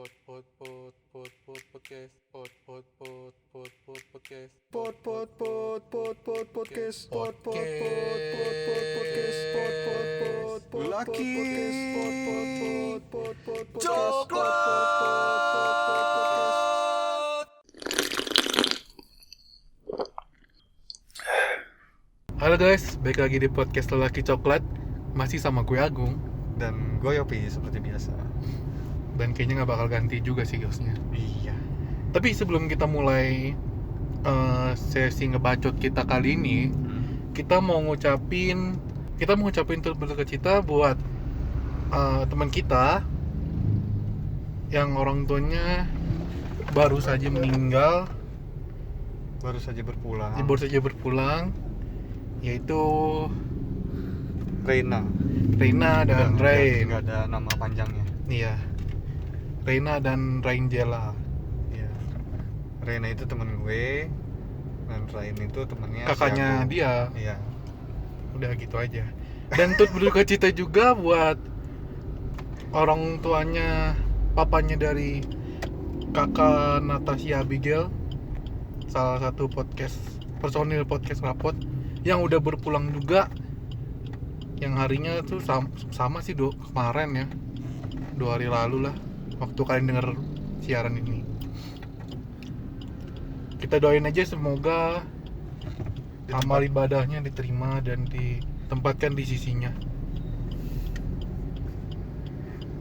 podcast Laki coklat. Halo guys, balik lagi di podcast Lelaki Coklat. Masih sama gue Agung. dan gue Yopi seperti biasa. Dan kayaknya gak bakal ganti juga sih hostnya. Iya. Tapi sebelum kita mulai sesi ngebacot kita kali ini, kita mau ngucapin turut berduka cita buat teman kita yang orang tuanya baru saja meninggal, Baru saja berpulang. Yaitu Reina dan Rain. Nggak ada nama panjangnya. Iya, Reina dan Rain Jela. Iya. Reina itu temen gue, dan Rain itu temennya Kakaknya si Agung. dia. Iya. Udah gitu aja. Dan turut berduka cita juga buat orang tuanya, papanya dari kakak Natasha Abigail, salah satu personil podcast Rapot yang udah berpulang juga, yang harinya tuh sama sih kemarin ya, 2 hari lalu lah, waktu kalian denger siaran ini. Kita doain aja semoga amal ibadahnya diterima dan ditempatkan di sisinya.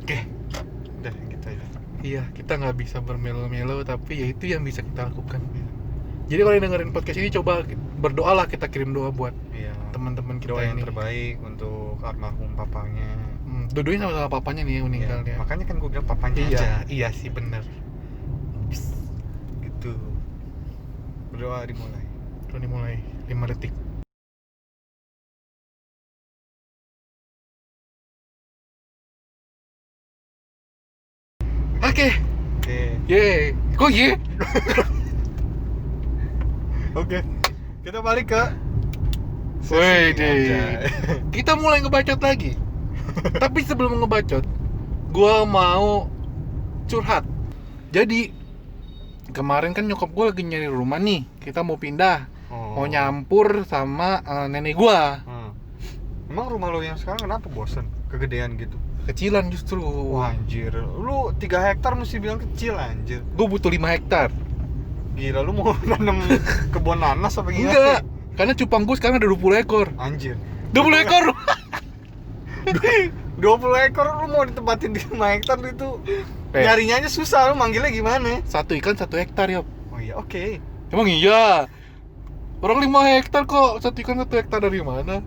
Oke. Udah gitu aja. Iya, kita nggak bisa bermelo-melo, tapi ya itu yang bisa kita lakukan. Jadi kalau dengerin podcast ini, coba berdoalah, kita kirim doa buat Iya. teman-teman kita Doa yang ini. terbaik untuk almarhum papanya. Dua-duanya sama-sama papanya nih yang meninggal Iya. ya. Makanya kan gue bilang papanya Iya, aja. iya sih benar. Gitu. Berdoa dimulai. Udah dimulai 5 detik. Oke. Oke. Ye. Kok ye? Oke. Kita balik ke Woi, Anjay. kita mulai ngebacot lagi. Tapi sebelum ngebacot, gua mau curhat. Jadi kemarin kan nyokap gua lagi nyari rumah nih. Kita mau pindah, mau nyampur sama nenek gua. Emang rumah lo yang sekarang kenapa bosen? Kegedean gitu? Kecilan justru. Wah anjir, lu 3 hektar mesti bilang kecil anjir. Gua butuh 5 hektar. Gila, lu mau nanam kebun nanas apa gimana? Enggak, karena cupang gua sekarang ada 20 ekor. Anjir, 20 ekor. 20 ekor lu mau ditempatin di 5 hektar itu nyarinya aja susah, lu manggilnya gimana? Satu ikan 1 hektar ya. Oh iya, oke. Emang iya? Orang 5 hektar kok, satu ikan 1 hektar dari mana?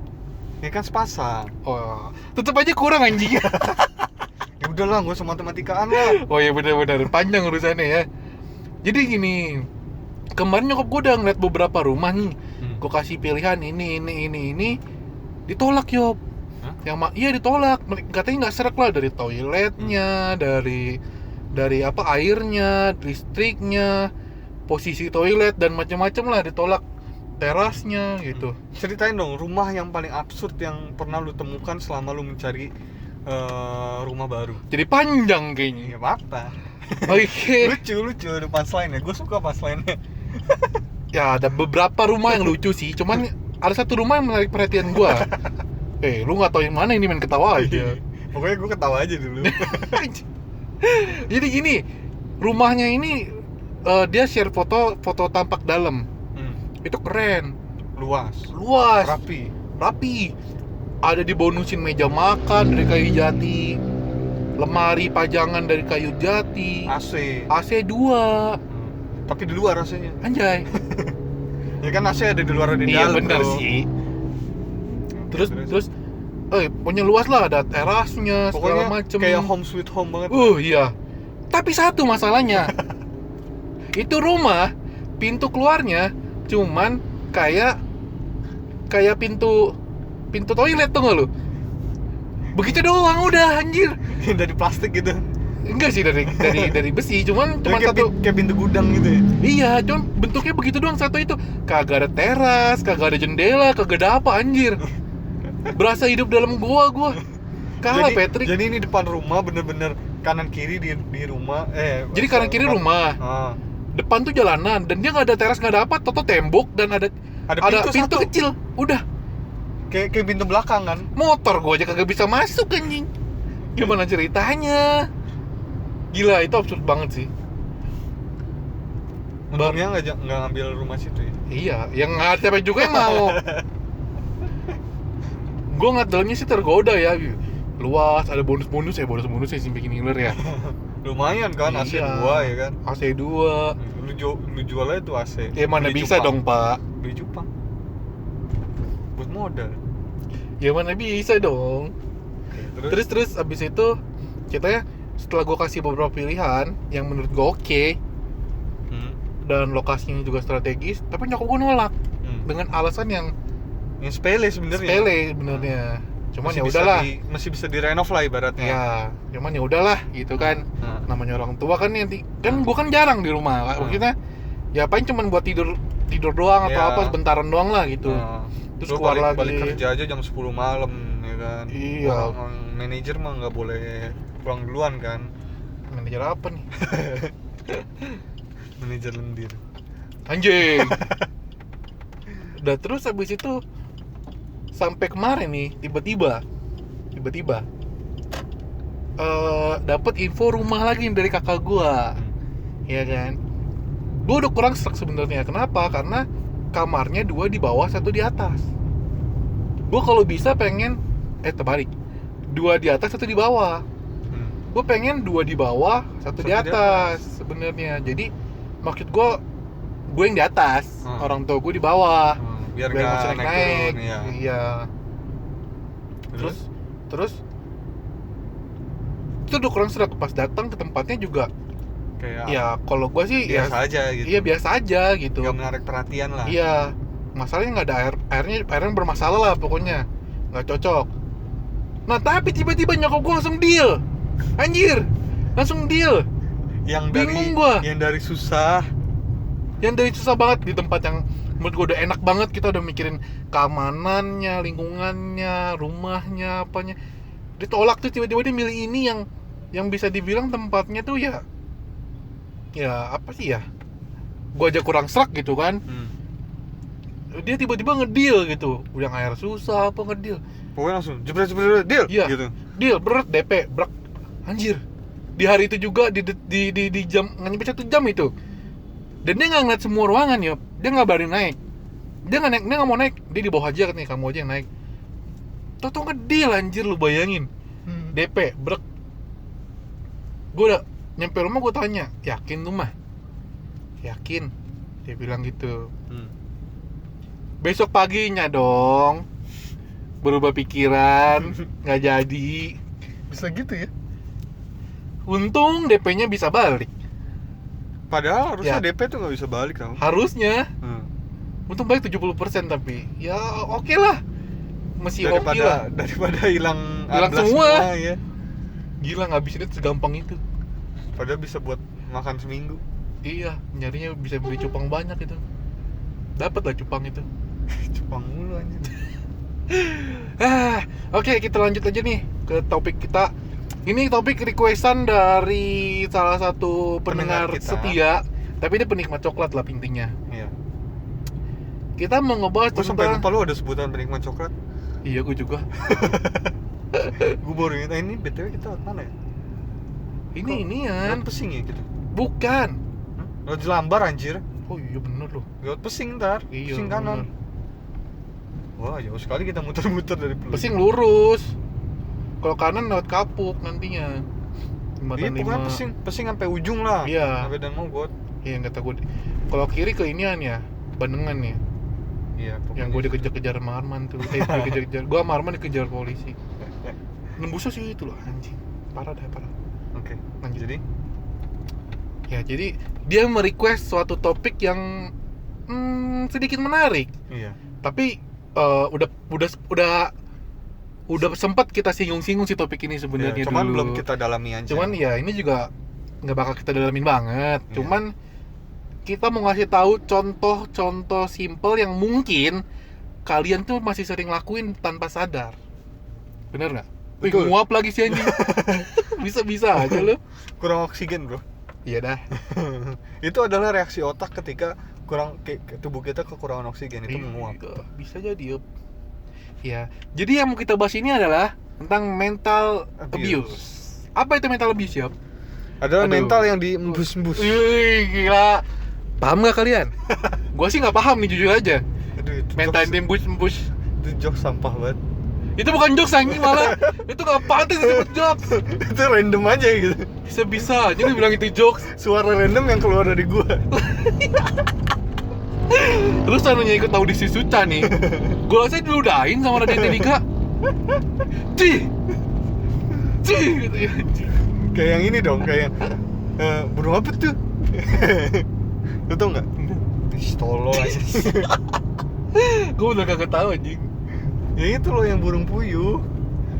Ini kan sepasang. Oh, tetep aja kurang anjing. Ya udahlah, gua sama matematikaan lah. Oh iya benar-benar panjang urusannya ya. Jadi gini, kemarin nyokap gue udah ngeliat beberapa rumah nih. Gue kasih pilihan ini, ditolak Yob. Hah? Iya ditolak. Katanya nggak serak lah, dari toiletnya, dari apa, airnya, listriknya, posisi toilet dan macam-macam lah ditolak. Terasnya gitu. Ceritain dong rumah yang paling absurd yang pernah lu temukan selama lu mencari rumah baru. Jadi panjang kayaknya. Gak apa-apa. Oke. Lucu ada punchline-nya. Gue suka punchline-nya. Ya ada beberapa rumah yang lucu sih, cuman ada satu rumah yang menarik perhatian gua. Lu nggak tahu yang mana ini, main ketawa aja. Pokoknya gue ketawa aja dulu. Jadi gini, rumahnya ini dia share foto tampak dalam. Itu keren, Luas, rapi. Ada dibonusin meja makan dari kayu jati, lemari pajangan dari kayu jati, AC 2. Tapi di luar AC-nya. Anjay. Ya kan AC ada di luar dan di Iya dalam. bener bro. sih. Terus punya luas lah, ada terasnya, segala Pokoknya macem. kayak home sweet home banget. Iya. Tapi satu masalahnya, itu rumah pintu keluarnya cuman kayak pintu toilet, tuh nggak lu? Begitu doang udah anjir. Dari plastik gitu. Enggak sih, dari besi, cuman satu. Kayak pintu gudang gitu ya. Iya, cuman bentuknya begitu doang satu itu. Kagak ada teras, kagak ada jendela, kagak ada apa anjir. Berasa hidup dalam gua. Kalah Patrick. Jadi ini depan rumah bener-bener kanan kiri di rumah. Jadi kanan kiri rumah, Ah. depan tuh jalanan, dan dia nggak ada teras, nggak ada apa, toto tembok, dan ada pintu satu. kecil. Udah, Kayak pintu belakang kan. motor gua aja kagak bisa masuk anjing. Gimana ceritanya? Gila, itu absurd banget sih. Untungnya nggak ngambil rumah situ ya. Iya, yang nggak siapa juga yang mau. Gue ngeliat dalamnya sih tergoda ya, luas, ada bonus-bonus ya sih bikin ngiler ya. Lumayan kan, AC 2 ya kan. AC 2. Lu jual aja tuh AC. Ya mana Beli bisa Jepang. dong pak. Beli Jepang buat modal. Ya mana bisa dong. Terus abis itu kita ya, setelah gue kasih beberapa pilihan yang menurut gue oke, dan lokasinya juga strategis, tapi nyokap gue nolak dengan alasan yang sepele sebenarnya. Cuman ya udahlah, masih bisa direnov lah ibaratnya. ya cuman ya udahlah gitu kan. Namanya orang tua kan, kan gue kan jarang di rumah, maksudnya ya paling cuman buat tidur doang atau apa sebentaran doang lah gitu. Terus keluar lagi balik kerja aja jam 10 malam ya kan. Iya. Orang manajer mah nggak boleh pulang duluan kan. Manajer apa nih? Manajer lendir. Anjing. Udah, terus habis itu sampai kemarin nih tiba-tiba dapat info rumah lagi dari kakak gua. Ya kan? Gua udah kurang serak sebenarnya. Kenapa? Karena kamarnya 2 di bawah, 1 di atas. Gua kalau bisa pengen terbalik. 2 di atas, 1 di bawah. Gua pengen 2 di bawah, 1 di atas sebenarnya. Jadi maksud gua yang di atas, orang tua gue di bawah. Biar nggak naik turun, ya. Iya. Terus itu udah kurang serak. Pas datang ke tempatnya juga kayak, ya kalau gue sih biasa aja gitu. Iya, biasa aja gitu. Nggak menarik perhatian lah. Iya, masalahnya nggak ada airnya bermasalah lah pokoknya, nggak cocok. Nah tapi tiba-tiba nyokap gue langsung deal, anjir, langsung deal. Bingung yang dari susah banget di tempat yang menurut gue udah enak banget. Kita udah mikirin keamanannya, lingkungannya, rumahnya, apanya, ditolak tuh tiba-tiba dia milih ini yang bisa dibilang tempatnya tuh ya apa sih ya, gue aja kurang serak gitu kan. Dia tiba-tiba ngedeal gitu, yang air susah apa ngedeal, pokoknya langsung jebret deal iya, gitu. Deal berat DP brak, anjir. Di hari itu juga di jam nggak nyampe 1 jam itu. Dan dia nggak ngeliat semua ruangan ya, dia nggak berani naik, dia nggak mau naik, dia di bawah aja katanya, kamu aja yang naik. Tau ngedeal anjir, lu bayangin. DP brek. Gue udah nyampe rumah, gue tanya, yakin lu mah? Yakin? Dia bilang gitu. Besok paginya dong berubah pikiran, nggak jadi. Bisa gitu ya. Untung DP-nya bisa balik. Padahal harusnya Ya. DP tuh nggak bisa balik tau. Harusnya. Untung balik 70%, tapi ya oke lah. Masih oke lah. Daripada hilang semua. Ya. Gila, ngabisin itu segampang itu. Padahal bisa buat makan seminggu. Iya, nyarinya bisa beli cupang banyak itu. Dapat lah cupang itu. Cupang mulu anjir. Oke, kita lanjut aja nih ke topik kita. Ini topik requestan dari salah satu pendengar kita. setia, tapi dia penikmat coklat lah intinya. Iya. Kita mau ngebahas Gue sampai lupa lu ada sebutan penikmat coklat. Iya, gue juga. Gue baru ingat, ini BTW kita mana ya? Inian. Lewat Pesing ya gitu? Bukan. Lewat Jelambar anjir. Oh iya bener loh. Lewat Pesing ntar, Iya, Pesing kanan. Wah, jauh sekali kita muter-muter dari Pluit. Pesing lurus. Kalau kanan lewat Kapuk nantinya. Iya, pokoknya Pesing sampai ujung lah. Iya. Sampai Dan Mogot. Iya, nggak tahu gue. Kalau kiri ke inian ya, Bandengan ya. Iya, pokoknya. Yang gue dikejar-kejar sama Arman tuh. Dikejar-kejar. Gue sama Arman dikejar polisi. Nembusnya sih itu loh, anjing. Parah. Oke. Lanjut. Jadi dia merequest suatu topik yang sedikit menarik. iya. Tapi udah sempat kita singgung-singgung si topik ini sebenarnya Iya, cuman dulu. belum kita dalami aja. Cuman ya ini juga nggak bakal kita dalamin banget. Iya. Cuman kita mau ngasih tahu contoh-contoh simple yang mungkin kalian tuh masih sering lakuin tanpa sadar. Bener nggak? Betul. Nguap lagi si anjing. Bisa-bisa aja lu. Kurang oksigen, bro. Iya dah. Itu adalah reaksi otak ketika tubuh kita kekurangan oksigen, itu menguap. Iya, bisa jadi, yup. Ya, jadi yang mau kita bahas ini adalah tentang mental abuse. Apa itu mental abuse, Yup? Adalah Aduh. mental yang diembus-embus. Wih, gila. Paham gak kalian? Gua sih nggak paham nih, jujur aja. Aduh, itu Mental jokes, diembus-embus. itu jokes sampah banget. Itu bukan jokes anjing malah. Itu nggak pantas disebut jokes. Itu random aja gitu. Bisa-bisa aja lu bilang itu jokes. Suara random yang keluar dari gua. Terus seandainya ikut audisi Suca nih, gua rasa diludahin sama Raditya Dika. Cih, gitu ya. Kayak yang ini dong, kayak burung apa tuh? Lu tau nggak? Ih, tolol aja. Gua udah kagak tahu anjing. Ya itu loh yang burung puyuh.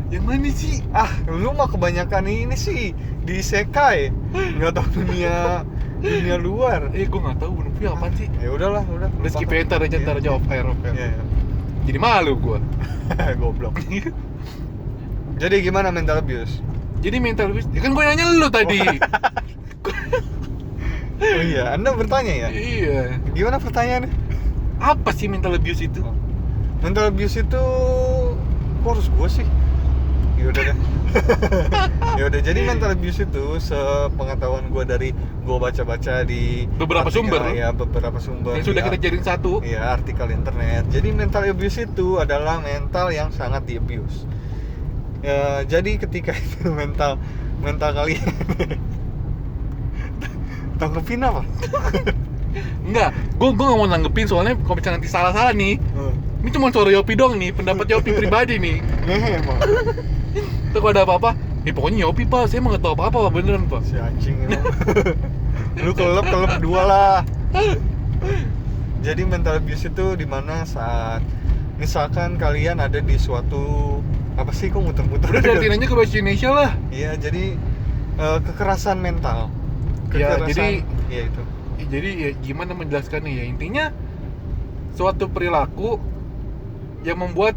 Yang mana sih? Ah, lu mah kebanyakan ini sih di isekai. Nggak tahu dunia luar. Gua nggak tahu burung puyuh apaan sih. Ya udahlah, udah. Udah skip aja, ntar aja off air. Iya. Jadi malu gua. Goblok. Jadi gimana mental abuse? Jadi mental abuse, ya kan gua nanya lu tadi. Oh iya, Anda bertanya ya? Iya. Gimana pertanyaannya? Apa sih mental abuse itu? Mental abuse itu kok harus gue sih? Ya udah deh. Ya udah, jadi mental abuse itu sepengetahuan gue dari gue baca-baca di Beberapa artikel, sumber. ya beberapa sumber. Yang sudah di kita jadiin satu. ya artikel internet. Jadi mental abuse itu adalah mental yang sangat di abuse. Ya, jadi ketika itu mental kalian tanggepin apa? Enggak, gua nggak mau nanggepin soalnya kalau misalnya nanti salah-salah nih. Ini cuma suara Yopi dong nih, pendapat Yopi pribadi nih. Ngehe emang. Tuh kalau ada apa-apa, pokoknya Yopi pak, saya emang nggak tahu apa-apa beneran pak. Si anjing emang. Lu kelep dua lah. Jadi mental abuse itu dimana saat misalkan kalian ada di suatu apa sih, kok muter-muter? Udah diartiin aja ke bahasa Indonesia lah. Iya, jadi kekerasan mental. Ya, jadi ya itu. Jadi ya gimana menjelaskannya ya, intinya suatu perilaku yang membuat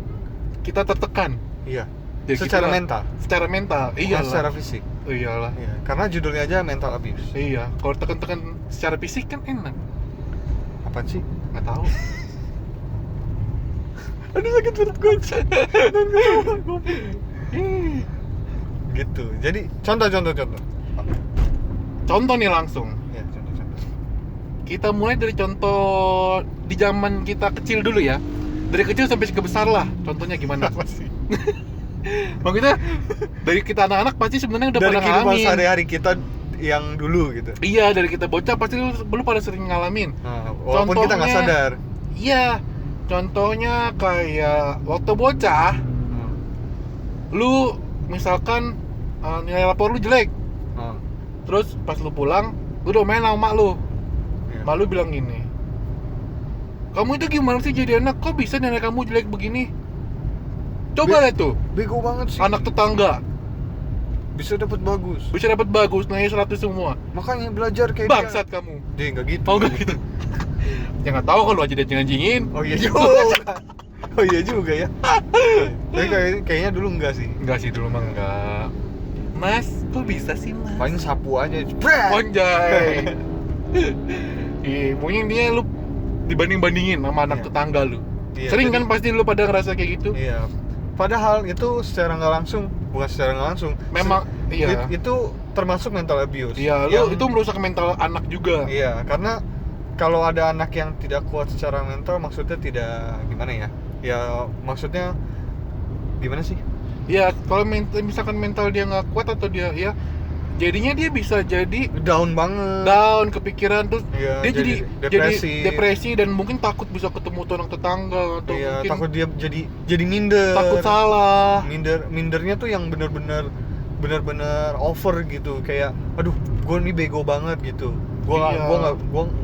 kita tertekan. Iya. Ya, Secara gitulah. mental. Secara mental, Bukan iyalah. secara fisik. Oh, iyalah. Iya, karena judulnya aja mental abuse. Iya, kalau tekan-tekan secara fisik kan enak. Apaan sih? Nggak tahu. Aduh, sakit perut gue. Gitu. Jadi contoh. Contoh nih langsung. Ya, contoh. Kita mulai dari contoh di zaman kita kecil dulu ya. Dari kecil sampai ke besar lah. Contohnya gimana? Apa sih? Maksudnya dari kita anak-anak pasti sebenarnya udah Dari pernah kehidupan ngalamin. sehari-hari kita yang dulu gitu. Iya, dari kita bocah pasti lu pada sering ngalamin. Nah, walaupun kita nggak Contohnya- sadar. Iya. Contohnya kayak waktu bocah, lu misalkan nilai rapor lu jelek. Terus pas lu pulang, lu udah main sama mak lu. Iya. Mak lu bilang gini, kamu itu gimana sih jadi anak? Kok bisa nilai kamu jelek begini? Coba lihat tuh, Bego banget sih. anak tetangga Bisa dapat bagus. bisa dapat bagus, nilai 100 semua. Makanya belajar kayak Bangsat kamu. dia. Nggak gitu. Mau nggak gitu? Ya nggak tahu kalau aja dia anjingin. Oh iya juga. Oh iya juga ya. Tapi kayaknya dulu enggak sih. Enggak sih dulu mah enggak. Mas, kok bisa sih mas? Paling sapu aja. Jebret. Onjay. Pokoknya intinya lu dibanding-bandingin sama anak Iya. tetangga lu. Iya, Sering jadi- kan pasti lu pada ngerasa kayak gitu? Iya. Padahal itu secara nggak langsung, bukan secara nggak langsung. Memang iya. Itu termasuk mental abuse. Iya, lu itu merusak mental anak juga. Iya, karena kalau ada anak yang tidak kuat secara mental, maksudnya tidak gimana ya? Ya maksudnya gimana sih? Iya, kalau misalkan mental dia nggak kuat atau dia ya jadinya dia bisa jadi Down banget. down, kepikiran terus Iya, dia jadi depresi dan mungkin takut bisa ketemu tuh orang tetangga atau Iya, mungkin takut dia jadi minder. takut salah. Mindernya tuh yang benar-benar over gitu, kayak aduh gue nih bego banget gitu, Iya.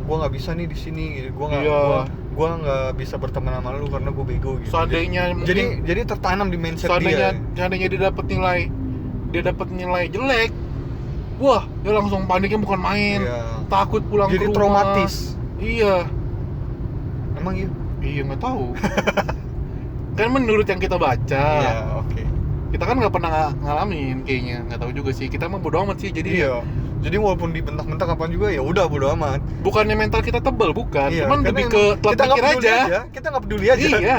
gue nggak bisa nih di sini gitu. Iya. gue nggak bisa berteman sama lu karena gue bego gitu. Seandainya jadi tertanam di mindset seandainya dia. dia dapat nilai jelek, wah dia langsung paniknya bukan main, Iya. takut pulang Jadi ke rumah. traumatis. Iya, Emang iya? nggak tahu. Kan menurut yang kita baca. Iya, oke. Kita kan nggak pernah ngalamin kayaknya, nggak tahu juga sih. Kita mah bodo amat sih. Jadi Iya. Jadi walaupun dibentak-bentak kapan juga ya udah bodo amat. bukannya mental kita tebal, bukan. Iya, Cuman karena lebih emang ke telat kita nggak mikir peduli aja. Kita nggak peduli aja. Iya.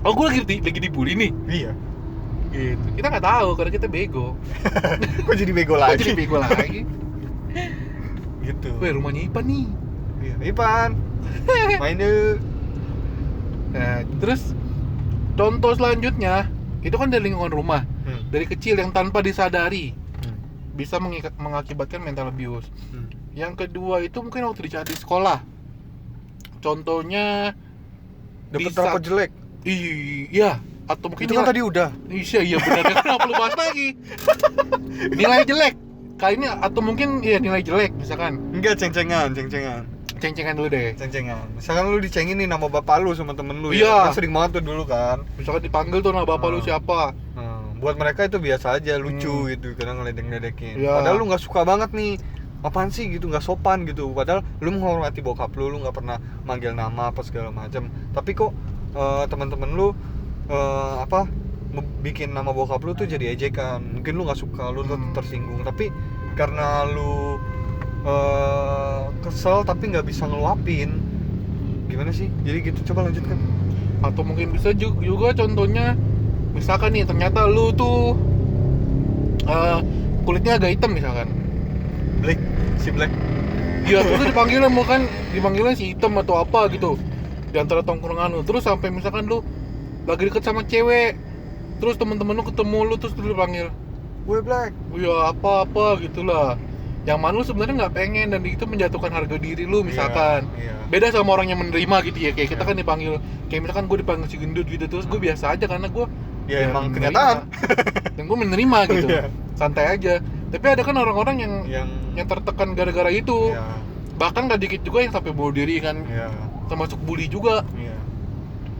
Oh, gue lagi dibully nih. Iya. Gitu. Kita nggak tahu karena kita bego. Kok jadi bego Kok lagi? jadi bego lagi. Gitu. Weh, rumahnya Ipan nih. Iya. Ipan. Main yuk. Nah, terus contoh selanjutnya itu kan dari lingkungan rumah, dari kecil yang tanpa disadari bisa mengakibatkan mental abuse. Yang kedua itu mungkin waktu di sekolah. Contohnya Dapat rapor jelek. Iya, atau mungkin Itu kan tadi udah. Iya benar. Kenapa lu bahas lagi? Nilai jelek. Kali ini atau mungkin ya nilai jelek misalkan. Enggak, ceng-cengan. Ceng-cengan dulu deh. Ceng-cengan. Misalkan lu dicengin nih nama bapak lu sama temen lu Iya. ya. Kan sering banget tuh dulu kan. Misalkan dipanggil tuh nama bapak lu siapa? Buat mereka itu biasa aja, lucu gitu, kadang ngeledek-ledekin. Iya. Padahal lu nggak suka banget nih. Apaan sih gitu, nggak sopan gitu. Padahal lu menghormati bokap lu nggak pernah manggil nama apa segala macam. Tapi kok teman-teman lu bikin nama bokap lu tuh jadi ejekan. Mungkin lu nggak suka, lu tersinggung. Tapi karena lu kesel tapi nggak bisa ngeluapin, gimana sih? Jadi gitu, coba lanjutkan. Atau mungkin bisa juga contohnya misalkan nih ternyata lu tuh kulitnya agak hitam misalkan. Black. Iya, terus dipanggilnya si hitam atau apa gitu di antara tongkrongan lu. Terus sampai misalkan lu lagi deket sama cewek, terus temen-temen lu ketemu lu terus lu panggil, Gue black. iya apa gitulah. Yang mana lu sebenarnya nggak pengen dan itu menjatuhkan harga diri lu misalkan. Iya. Beda sama orang yang menerima gitu ya, kayak kita kan dipanggil, kayak misalkan gue dipanggil si gendut gitu, terus gue biasa aja karena gue Ya emang menerima. kenyataan. Dan gue menerima gitu. Iya. Santai aja. Tapi ada kan orang-orang yang tertekan gara-gara itu. Iya. Bahkan gak dikit juga yang sampai bunuh diri kan. Iya. Termasuk bully juga. Iya.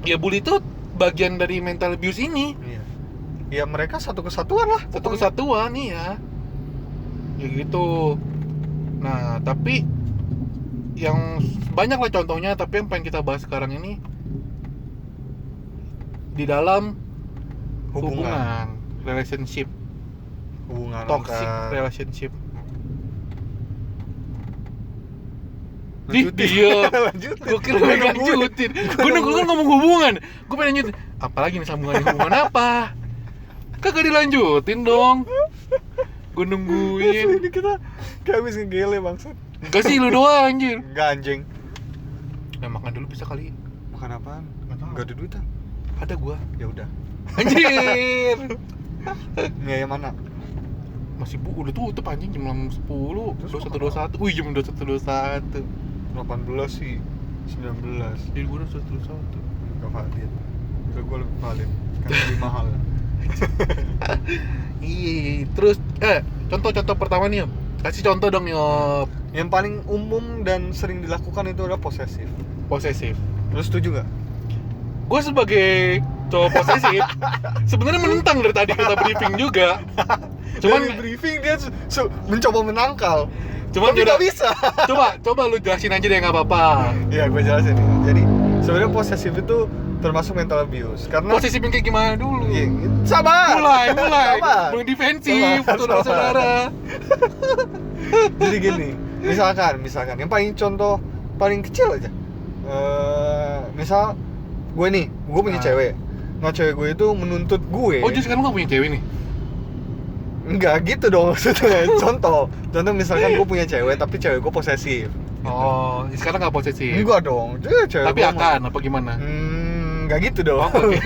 Ya bully itu bagian dari mental abuse ini. Iya. Ya mereka satu kesatuan lah. Satu kesatuan nih ya. Ya gitu. Nah, tapi yang banyak lah contohnya, tapi yang pengen kita bahas sekarang ini di dalam hubungan relationship, hubungan toxic antar- relationship. Lanjutin. Dia Lanjutin. gue kira gue lanjutin. Gue nunggu kan ngomong hubungan. Gue pengen lanjutin. Apalagi nih sambungan hubungan apa? Kagak dilanjutin dong. Gue nungguin. Ini kita kayak habis ngegele bangsat. Enggak sih, lu doang anjir. Enggak anjing. Ya makan dulu bisa kali. Makan apaan? Nggak tahu. Enggak ada duit ah. Ada gua. Ya udah. Anjir. Mie ayam mana? Masih udah tutup anjing jam 10. Terus 21.21. Wih, jam 21.21. 18 sih. 19. Jadi gua udah 21.21. Enggak valid. Enggak, gue lebih valid. Kan lebih mahal. Iya, terus contoh-contoh pertama nih, Yop. Kasih contoh dong, Yop. Yang paling umum dan sering dilakukan itu adalah posesif. Posesif. Lu setuju gak? Gue sebagai cowok posesif sebenarnya menentang dari tadi kita briefing juga. Cuman dari briefing dia mencoba menangkal. Cuman tapi yaudah, gak bisa. coba lu jelasin aja deh, nggak apa-apa. Iya, gue jelasin ya. Jadi sebenarnya posesif itu termasuk mental abuse karena Posesif yang kayak gimana dulu? Iya, sabar. Mulai Sabar. mulai defensif, Sabar. saudara-saudara. Jadi gini, misalkan yang paling contoh paling kecil aja. Misal gue punya cewek. Nah, cewek gue itu menuntut gue. Oh, jadi sekarang lu gak punya cewek nih? Enggak gitu dong maksudnya. Contoh misalkan gue punya cewek tapi cewek gue posesif. Oh, sekarang gak posesif? Enggak dong. Cewek Tapi gue akan, apa gimana? enggak gitu dong. Oh, oke.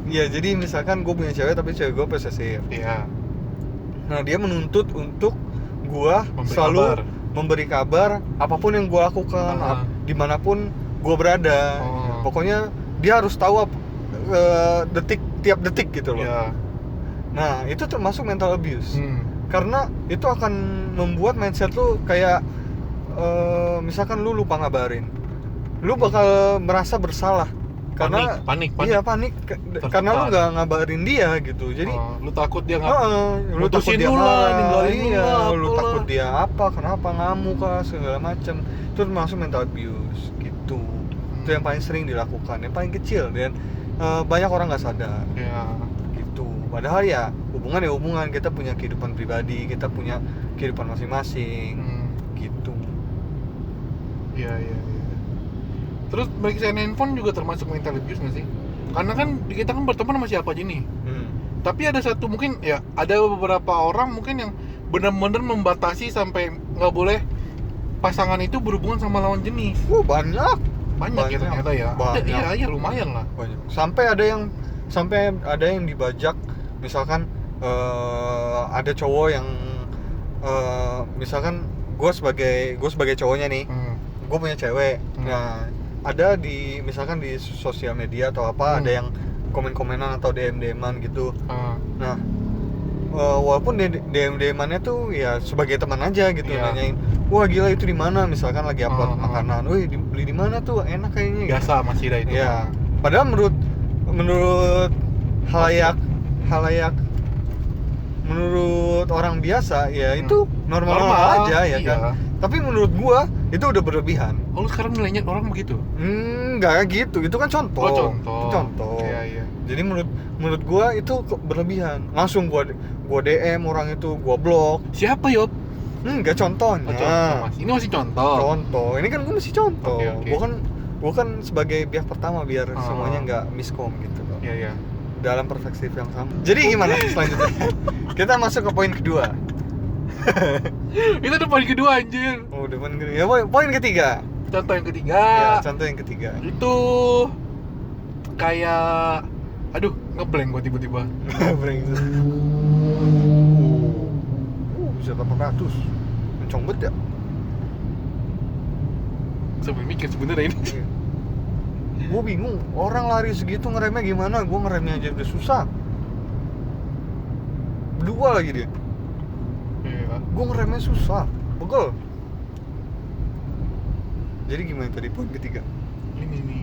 Iya, jadi misalkan gue punya cewek tapi cewek gue posesif. Iya. Nah, dia menuntut untuk gue Memberi selalu kabar. memberi kabar apapun yang gue lakukan, dimanapun gue berada. Oh. Pokoknya dia harus tahu tiap detik gitu loh. Iya. Nah, itu termasuk mental abuse. Karena Karena itu akan membuat mindset lu kayak misalkan lu lupa ngabarin, lu bakal merasa bersalah karena panik. iya panik karena lu nggak ngabarin dia gitu. Jadi lu takut dia lu takut mutusin dia lu lah, marah, ninggalin lu iya, lah, lu apalah. takut dia apa, kenapa ngamuk kah segala macam. Itu termasuk mental abuse gitu. Itu yang paling sering dilakukan, yang paling kecil. Dan banyak orang nggak sadar Ya. gitu. Padahal ya hubungan, kita punya kehidupan pribadi, kita punya kehidupan masing-masing gitu. Iya. Terus meriksain handphone juga termasuk mental abuse nggak sih? Karena kan kita kan berteman sama siapa aja nih. Tapi ada satu mungkin ya, ada beberapa orang mungkin yang benar-benar membatasi sampai nggak boleh pasangan itu berhubungan sama lawan jenis. Banyak Ya ternyata ya. banyak. Iya lumayan lah. Banyak. Sampai ada yang dibajak, misalkan ada cowok yang misalkan gue sebagai cowoknya nih, gue punya cewek. Nah, ada misalkan di sosial media atau apa, ada yang komen-komenan atau DM-an gitu. Nah, walaupun DM-annya tuh ya sebagai teman aja gitu, nanyain, wah gila itu di mana, misalkan lagi upload makanan, wih beli di mana tuh, enak kayaknya. Biasa masih ada itu. Ya, padahal menurut halayak menurut orang biasa ya itu normal aja ya kan. Tapi menurut gua itu udah berlebihan. Oh, lu sekarang nilainya orang begitu? Enggak gitu, itu kan contoh. Contoh. Iya. Jadi menurut gua itu berlebihan. Langsung gua DM orang itu, gua blok. Siapa, Yop? Enggak, contohnya. Contoh, Mas. Ini masih contoh. Contoh. Ini kan gua masih contoh. Okay. Gua kan sebagai pihak pertama biar semuanya enggak miskom gitu loh. Iya. Dalam perspektif yang sama. Jadi gimana selanjutnya? Kita masuk ke poin kedua. Itu udah poin kedua anjir. Oh, udah poin kedua. Ya, poin ketiga. Contoh yang ketiga. Ya, contoh yang ketiga. Itu kayak ngeblank gua tiba-tiba. Brengsek. Bisa 800. Kenceng banget ya. Sambil mikir sebenarnya ini. Gue bingung, orang lari segitu ngeremnya gimana? Gue ngeremnya aja udah susah. Berdua lagi dia. Iya. Gue ngeremnya susah, pegel. Jadi gimana tadi poin ketiga? Ini.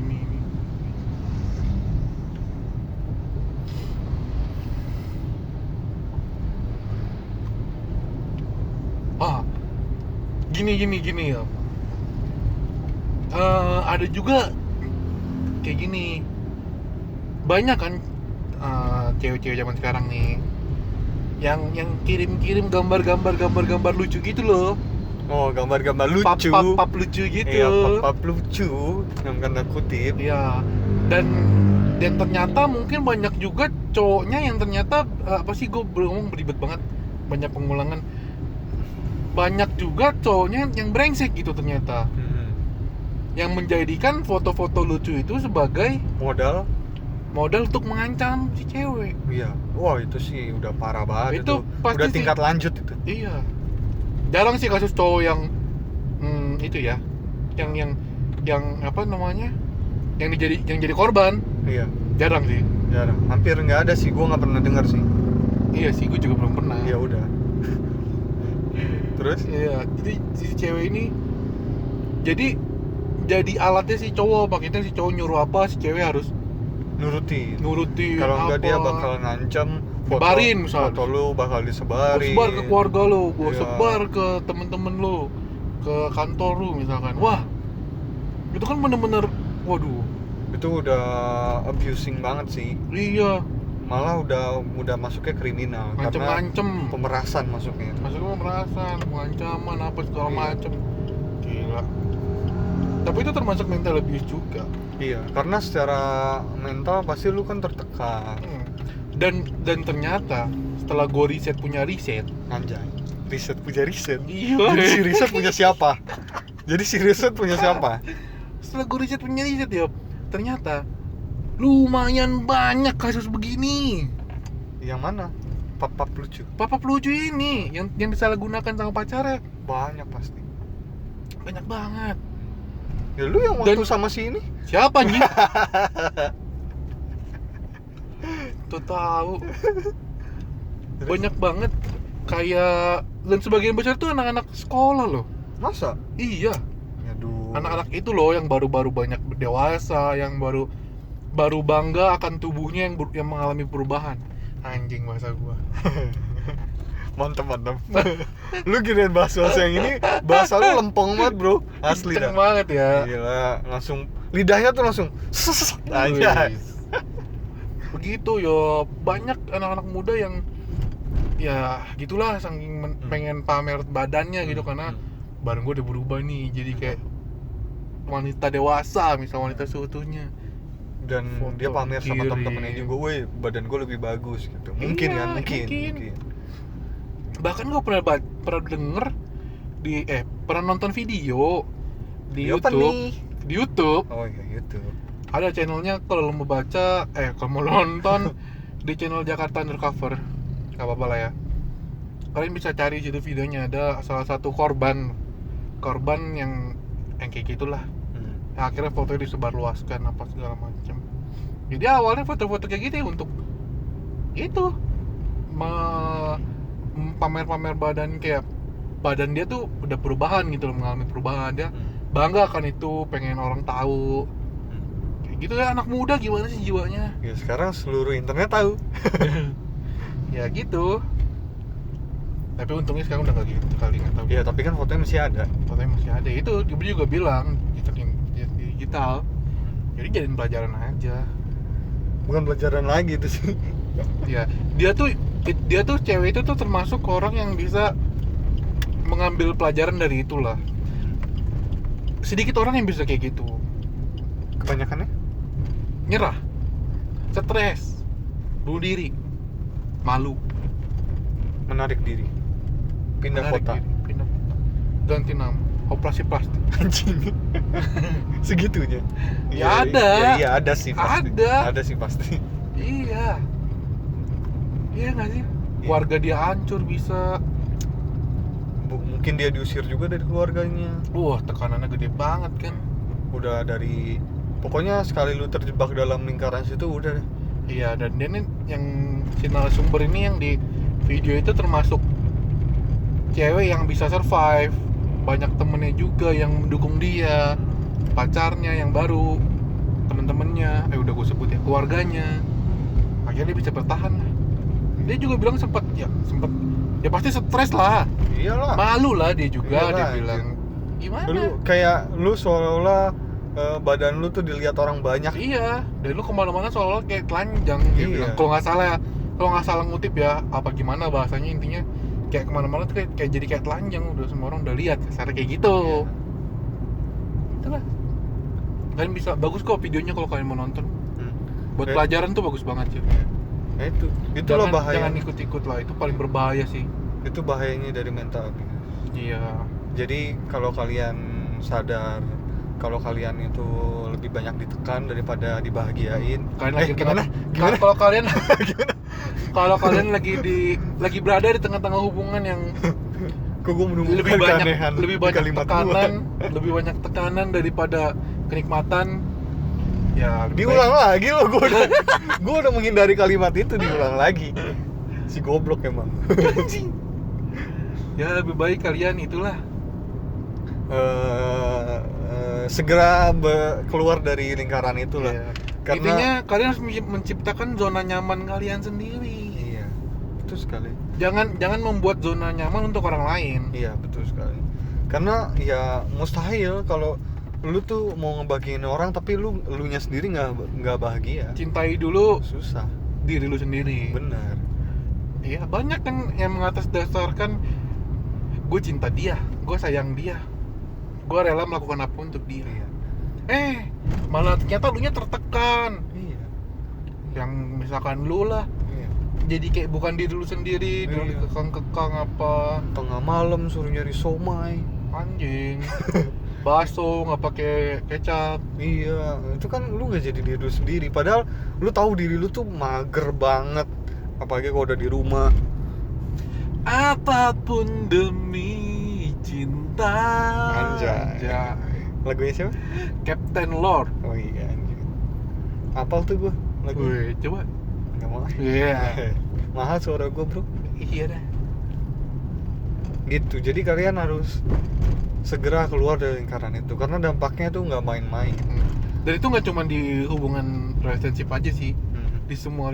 Gini ya. Ada juga kayak gini. Banyak kan cewek-cewek zaman sekarang nih yang kirim gambar lucu gitu loh. Oh, gambar-gambar lucu. Pap lucu gitu. Iya, pap lucu yang kata kutip. Iya. Dan ternyata mungkin banyak juga cowoknya yang ternyata gue ngomong beribet banget, banyak pengulangan. Banyak juga cowoknya yang brengsek gitu ternyata. Yang menjadikan foto-foto lucu itu sebagai modal untuk mengancam si cewek. Iya. Wah, itu sih udah parah banget itu. Pasti udah tingkat lanjut itu. Iya. Jarang sih kasus cowok yang itu ya. Yang apa namanya? Yang jadi korban. Iya. Jarang sih. Jarang. Hampir nggak ada sih, gua nggak pernah dengar sih. Iya sih, gue juga belum pernah. Ya udah. Terus? Iya, jadi si cewek ini jadi alatnya si cowok, makanya si cowok nyuruh apa, si cewek harus nurutin. Kalau Kalau enggak dia bakal ngancam sebarin misalnya. Foto lu bakal disebarin. Gua sebar ke keluarga lu, gua sebar ke temen-temen lu, ke kantor lu misalkan. Wah, itu kan bener-bener, waduh. Itu udah abusing banget sih. Iya. Malah udah masuknya kriminal. Ngancem-ngancem. Pemerasan masuknya. Masuknya pemerasan, pengancaman apa segala macem. Gila. Tapi itu termasuk mental abuse juga. Iya, karena secara mental pasti lu kan tertekan. Dan ternyata setelah gue punya riset. Anjay, punya riset. Iya. Jadi si riset punya siapa? Setelah gue punya riset ya, ternyata lumayan banyak kasus begini. Yang mana? Pap lucu. Pap lucu ini yang disalahgunakan sama pacarnya. Banyak pasti. Banyak banget. Ya lu yang waktu sama si ini? Siapa anjing? Tuh tahu. Banyak banget kayak, dan sebagian besar tuh anak-anak sekolah loh. Masa? Iya. Aduh. Anak-anak itu loh yang baru-baru banyak dewasa, yang baru bangga akan tubuhnya yang mengalami perubahan. Anjing bahasa gua. Mantap. Lu giniin bahasa yang ini, bahasa lu lempeng banget bro, asli dah. Banget ya. Gila, langsung lidahnya tuh langsung anjay. begitu ya. Banyak anak-anak muda yang ya gitulah, saking pengen pamer badannya gitu, karena badan gue udah berubah nih jadi kayak wanita dewasa, misal wanita seutuhnya. Dan Foto dia pamer sama kirim. temen-temennya juga, woi badan gue lebih bagus gitu. Mungkin Iya, kan, mungkin. Bahkan gue pernah denger pernah nonton video di Apa YouTube. nih? Di YouTube Oh iya, YouTube. ada channelnya, kalau lo mau baca kalau mau nonton di channel Jakarta Undercover, nggak apa-apa lah ya, kalian bisa cari di situ videonya. Ada salah satu korban yang kayak gitulah. Nah, akhirnya fotonya disebarluaskan apa segala macam. Jadi awalnya foto-foto kayak gitu ya untuk itu pamer-pamer badan, kayak badan dia tuh udah perubahan gitu loh, mengalami perubahan, dia bangga kan itu, pengen orang tahu. Kayak gitu ya, anak muda gimana sih jiwanya. Ya sekarang seluruh internet tahu. Ya gitu. Tapi untungnya sekarang udah nggak gitu kali, nggak tahu. Ya tapi kan fotonya masih ada. Fotonya masih ada. Itu dia juga bilang itu digital. Jadi jadiin pelajaran aja. Bukan pelajaran lagi itu sih. Ya, dia tuh cewek itu tuh termasuk orang yang bisa mengambil pelajaran dari itulah. Sedikit orang yang bisa kayak gitu. Kebanyakannya Nyerah, stres, bunuh diri, malu, menarik diri, pindah menarik kota. diri, pindah kota, ganti nama, operasi plastik. Anjing. Segitunya. Ya ada. Iya ada sih pasti. Ada sih pasti. Iya nggak sih? Keluarga dia hancur bisa. Mungkin dia diusir juga dari keluarganya. Wah, tekanannya gede banget kan. Udah dari, pokoknya sekali lu terjebak dalam lingkaran situ udah. Iya, dan dia nih yang si narasumber ini yang di video itu termasuk cewek yang bisa survive. Banyak temennya juga yang mendukung dia, pacarnya yang baru, temen-temennya, udah gue sebut ya, keluarganya. Akhirnya dia bisa bertahan lah. Dia juga bilang sempet ya pasti stres lah. Iyalah. Malu lah dia juga. Iyalah, dia bilang gimana? Lu seolah-olah badan lu tuh dilihat orang banyak. Iya, dan lu kemana-mana seolah-olah kayak telanjang. Dia Iya. bilang kalau nggak salah ngutip ya, apa gimana bahasanya, intinya kayak kemana-mana tuh kayak jadi kayak telanjang, udah semua orang udah lihat kasarnya kayak gitu. Itulah. Kalian bisa, bagus kok videonya kalau kalian mau nonton. Buat pelajaran tuh bagus banget sih. Nah itu loh bahaya. Jangan ikut-ikut lah, itu paling berbahaya sih. Itu bahayanya dari mental abuse. Iya. Jadi kalau kalian sadar kalau kalian itu lebih banyak ditekan daripada dibahagiain. Kalian lagi gimana? Kalau kalian kalau kalian lagi berada di tengah-tengah hubungan yang Kok gue menemukan keanehan lebih di banyak kalimat tekanan, gua. lebih banyak tekanan daripada kenikmatan. Ya, Diulang lagi loh, gue udah menghindari kalimat itu, diulang lagi. Si goblok emang. Ya lebih baik kalian itulah segera keluar dari lingkaran itu lah. ya. Karena Intinya kalian harus menciptakan zona nyaman kalian sendiri. iya, betul sekali. Jangan membuat zona nyaman untuk orang lain. Iya, betul sekali. Karena ya mustahil kalau lu tuh mau ngebagiin orang tapi lu nya sendiri nggak bahagia. Cintai dulu Susah. diri lu sendiri. Benar. Iya, banyak kan yang mengatasdasarkan gue cinta dia, gue sayang dia, gue rela melakukan apa untuk dia. Iya. Malah ternyata lu nya tertekan. Iya. Yang misalkan lu lah Iya. jadi kayak bukan diri lu sendiri, Iya. dikekang-kekang apa, Tengah malam suruh nyari somai. anjing. Bakso nggak pakai kecap. Iya, itu kan lu gak jadi diri lu sendiri. Padahal lu tahu diri lu tuh mager banget. Apalagi kalau udah di rumah. Apapun demi cinta. Anjay. Lagunya siapa? Captain Lord. Oh iya anjing. Apal tuh gua lagu. Wih, coba. Gak mau. Iya. Mahal suara gua, Bro. Iya dah. Gitu. Jadi kalian harus segera keluar dari lingkaran itu karena dampaknya tuh nggak main-main. Dan itu nggak cuma di hubungan relationship aja sih. Di semua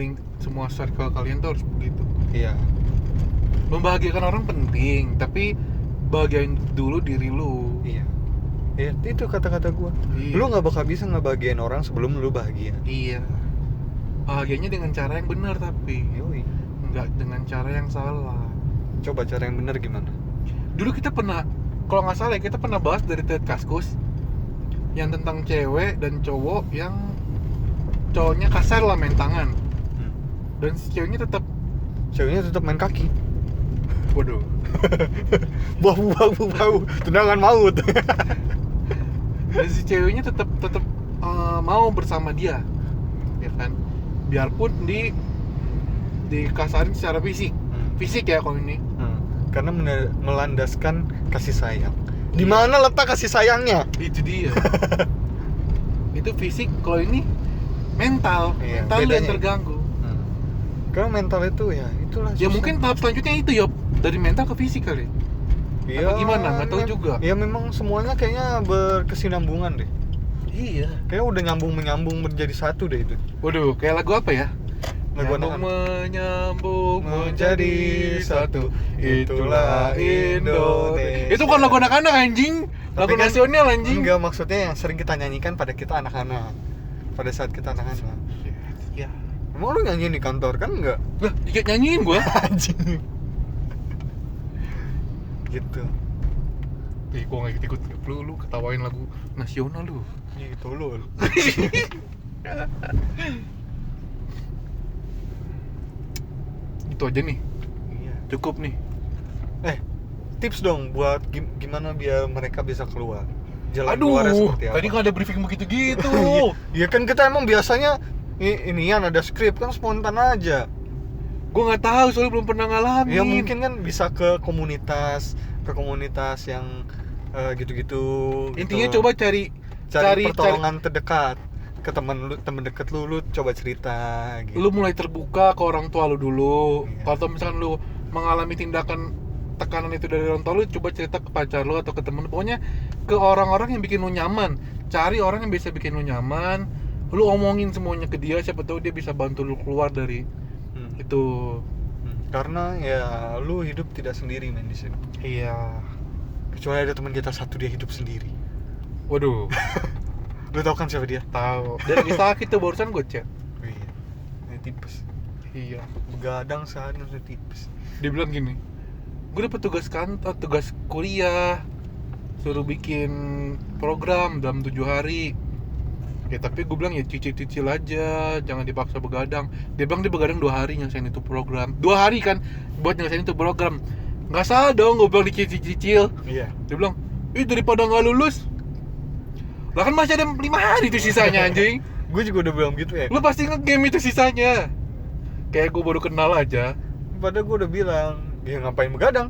circle kalian tuh harus begitu. Iya. Membahagiakan orang penting, tapi bahagiain dulu diri lu. Iya. Iya, itu kata-kata gua. Iya. Lu nggak bakal bisa ngebahagiain orang sebelum lu bahagia. Iya. bahagianya dengan cara yang benar, tapi Yoi. nggak dengan cara yang salah. Coba cara yang benar gimana? Dulu kita pernah, kalau nggak salah ya, kita pernah bahas dari Ted Kaskus yang tentang cewek dan cowok yang cowoknya kasar lah main tangan, dan si ceweknya tetap main kaki. waduh, Bau tendangan maut. dan si ceweknya tetap mau bersama dia, ya kan, biarpun dikasarin secara fisik ya kalau ini. Karena melandaskan kasih sayang. Di mana letak kasih sayangnya? Itu dia. Itu fisik, kalau ini mental Iya, mental lu yang bedanya. terganggu. Karena mental itu ya itulah Ya susah. mungkin tahap selanjutnya itu ya, dari mental ke fisik kali. Iya, Apa gimana? Nggak tahu juga. Ya memang semuanya kayaknya berkesinambungan deh. Iya. Kayak udah menyambung menjadi satu deh itu. Waduh, kayak lagu apa ya? Lagu Nyambung anak-anak. menyambung Menjadi satu, itulah Indonesia. Itu kan lagu anak-anak anjing. Lagu Tapi kan nasional anjing. Enggak, maksudnya yang sering kita nyanyikan pada kita anak-anak. Pada saat kita anak-anak. Ya. Emang lu nyanyiin di kantor kan enggak? Lah, dikit nyanyiin gua. Anjing. Gitu. Gua enggak ikut lu ketawain lagu nasional lu. Gitu lu. Itu aja nih. Iya. Cukup nih. Tips dong buat gimana biar mereka bisa keluar. Jalan keluarnya Aduh, seperti apa? tadi kan ada briefing begitu-gitu. Iya kan kita emang biasanya inian ada skrip kan spontan aja. Gua nggak tahu soalnya belum pernah ngalamin. Ya mungkin kan bisa ke komunitas yang gitu-gitu. Intinya gitu. coba cari pertolongan terdekat ke temen deket lu coba cerita gitu. lu mulai terbuka ke orang tua lu dulu. Iya. Kalau misalkan lu mengalami tindakan tekanan itu dari orang tua lu, coba cerita ke pacar lu atau ke temen. Pokoknya ke orang-orang yang bikin lu nyaman. Cari orang yang bisa bikin lu nyaman. Lu omongin semuanya ke dia, siapa tahu dia bisa bantu lu keluar dari itu. Karena ya lu hidup tidak sendiri men di sini. Iya. Kecuali ada teman kita satu dia hidup sendiri. Waduh, Lu tau kan siapa dia? tahu. Dan kita itu barusan gue chat. Oh, iya. Ini tipes. Iya. Begadang sehari udah tipes. Dia bilang gini, gue dapet tugas kuliah, suruh bikin program dalam 7 hari. Ya tapi gue bilang ya cicil-cicil aja, jangan dipaksa begadang. Dia bilang dia begadang 2 hari nyelesain itu program. 2 hari kan buat nyelesain itu program. Nggak salah dong gue bilang dicicil-cicil. Iya. Dia bilang, daripada nggak lulus, lah kan masih ada 5 hari itu sisanya anjing. Gue juga udah bilang gitu ya. Lu pasti nge-game itu sisanya. Kayak gue baru kenal aja. Padahal gue udah bilang, ya ngapain begadang?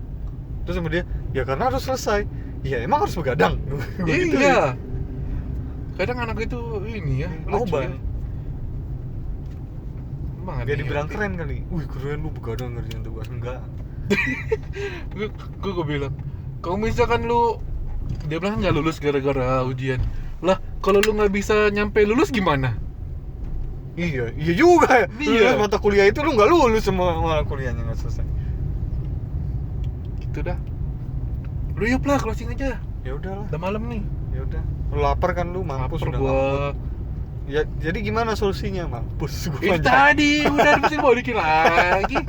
Terus sama dia, ya karena harus selesai. Iya emang harus begadang. Begitu ya. Iya. Kadang anak itu ini ya, lucu Oban. ya. Emang ada Dia yang dibilang ngerti. keren kali. Wih keren lu begadang ngerjain tugas. Enggak. Gue bilang, kalau misalkan lu, dia bilang nggak lulus gara-gara ujian. Lah, kalau lu nggak bisa nyampe lulus gimana? Iya juga ya. Iya. Lulus mata kuliah itu lu nggak lulus semua kuliahnya nggak selesai. Gitu dah. Lu yuk lah, closing aja. Ya udahlah. Udah malam nih. Ya udah. Lu lapar kan lu mampus Lapar udah gua. ngambek. Ya jadi gimana solusinya mampus gua. Itu tadi udah mesti mau dikit lagi.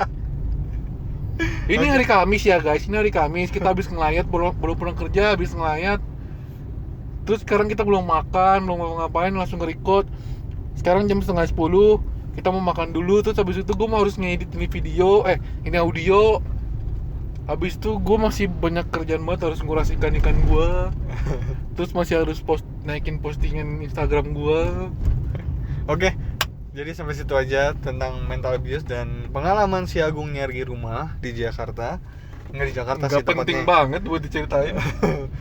Ini hari Kamis ya guys, ini hari Kamis, kita habis ngelayat, belum pulang kerja, habis ngelayat. Terus sekarang kita belum makan, belum ngapain, langsung nge-record. Sekarang jam 9:30, kita mau makan dulu, terus habis itu gue mau harus ngedit ini video, ini audio. Habis itu gue masih banyak kerjaan banget, harus nguras ikan-ikan gue. Terus masih harus naikin postingan Instagram gue. Oke. Jadi sampai situ aja tentang mental abuse dan pengalaman si Agung nyari rumah di Jakarta. Enggak di Jakarta sih Nggak penting tepatnya. banget buat diceritain.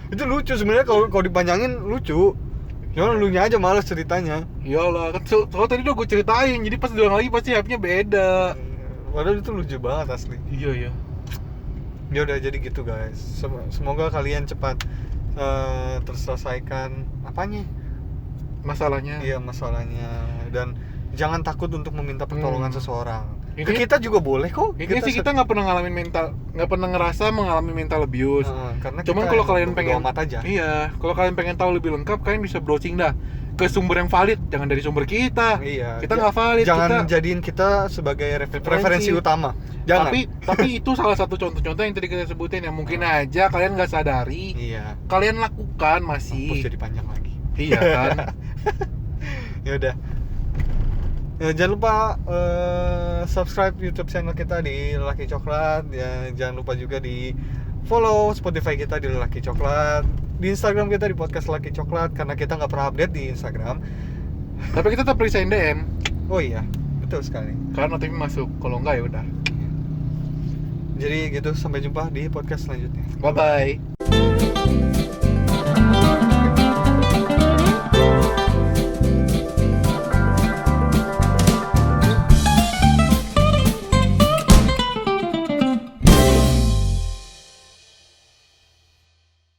Itu lucu sebenarnya kalau dipanjangin lucu. Cuma lu nya aja malas ceritanya. Iyalah, kan soalnya tadi udah gue ceritain, jadi pas diulang lagi pasti hype-nya beda. Padahal itu lucu banget asli. Iya ya. Ya udah jadi gitu guys. Semoga kalian cepat terselesaikan apanya? Masalahnya. Iya masalahnya dan jangan takut untuk meminta pertolongan seseorang. Ke kita juga boleh kok. Intinya sih kita nggak pernah ngerasa mengalami mental abuse. Karena Cuman kita kalau emang kalian bodo pengen, amat aja. iya, kalau kalian pengen tahu lebih lengkap, kalian bisa browsing dah ke sumber yang valid, jangan dari sumber kita. Iya. Kita nggak valid. Jangan kita, jadiin kita sebagai referensi utama. Jangan. Tapi itu salah satu contoh-contoh yang tadi kita sebutin yang mungkin aja kalian nggak sadari. Iya. Kalian lakukan Mampus masih. jadi panjang lagi. Iya kan. Ya udah. Ya, jangan lupa subscribe YouTube channel kita di Lelaki Coklat. Ya, jangan lupa juga di follow Spotify kita di Lelaki Coklat. Di Instagram kita di podcast Lelaki Coklat karena kita nggak pernah update di Instagram. Tapi kita tetap resign DM. Oh iya, betul sekali. Karena notif masuk. Kalau enggak ya udah. Jadi gitu, sampai jumpa di podcast selanjutnya. Bye bye.